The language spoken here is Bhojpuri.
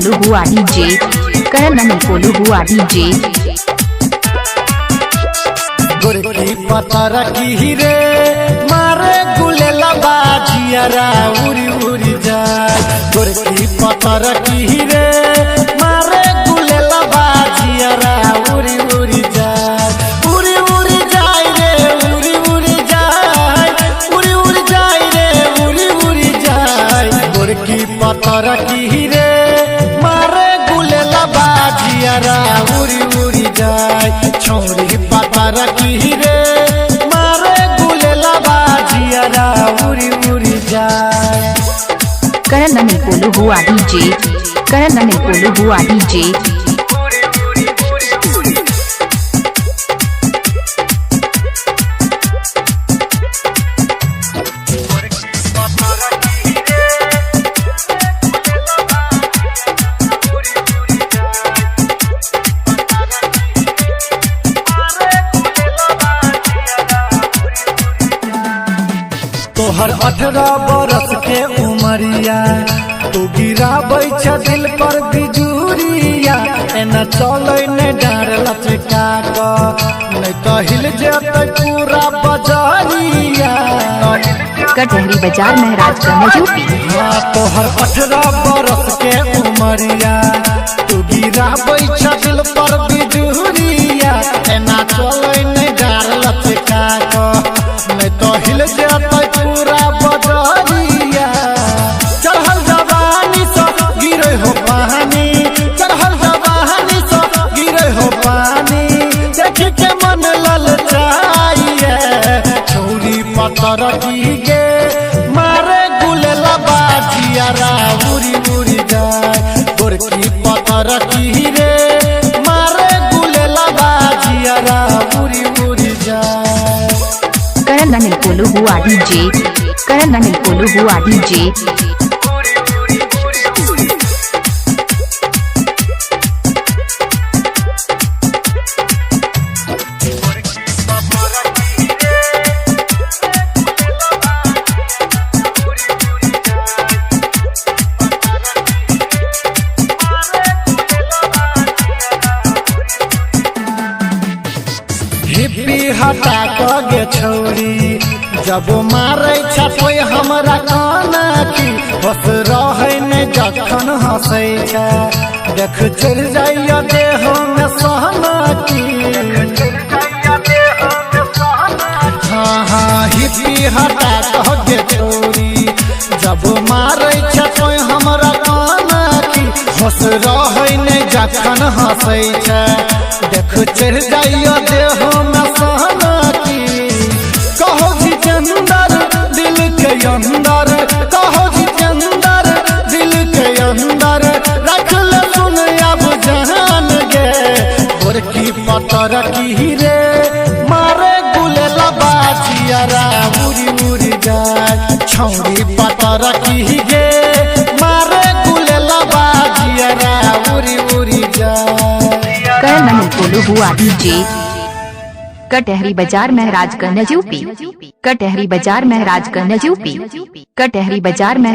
कोलू हुआ डीजे, करण नहीं कोलू हुआ डीजे। गोरकी पतर की रे मारे गुलेला बाजियारा उरी उरी जाए। गोरकी पतर की रे मारे गुलेला बाजियारा उरी उरी जाए। उरी उरी जाए रे उरी उरी जाए, उरी उरी जाए रे उरी उरी जाए। गोरकी पतर की रे मारे गुलेला बाजियारा उरी उरी जाए। छोरी पतर की रे मारे गुलेला बाजियारा उरी उरी जाए। करण नहीं कोलू हुआ डीजे, करण नहीं कोलू हुआ डीजे। तोहर 18 बरस के उमरिया, तू गिराबै छ दिल पर बिजुरिया। एना चलै ने डार लचका क, नहीं तो हिल जेतै पूरा बजरिया। कटहरी बाजार महाराजगंज यूपी। हाँ तोहर 18 बरस के उमरिया, तू गिराबै छ दिल पर बिजुरिया। एना चलै ने डार लचका क, नहीं तो हिल जेतै पूरा बजरिया। चढ़ल जवानी से गिरे हो पानी, चढ़ल जवानी से गिरे हो पानी। देख के मन ललचाइए छोरी पतर की गे मारे गुलेला बाजियारा उरी उरी जाए। गोरकी पतर की रे मारे गुलेला बाजियारा उरी उरी जाए। करण नहीं कोलू हुआ डीजे, करण नहीं कोलू हुआ डीजे। हिप्पी हटा के छोरी जब मारे छपै हमरा काना की। बस रहे ने जखन हंसै छै, देख चल जाइया देह में सहना की। हाँ हाँ हिप्पी हटा के छोरी जब मारे छपै हमरा काना की। बस रहे ने जखन हंसै छै, देख चल जाइया देह में सहना की। कहो जितेंदर दिल के अंदर, कहो जितेंदर दिल के अंदर। रख ले सुन अब जान गे गोरकी पतर की रे मारे गुलेला बाजियारा उरी उरी जाए। छौरी पतर की गे मारे गुलेला बाजियारा उरी उरी जाए। करण नहीं कोलू हुआ डीजे, कटहरी बाजार महाराजगंज यूपी। कटहरी बाजार महाराजगंज यूपी। कटहरी बाजार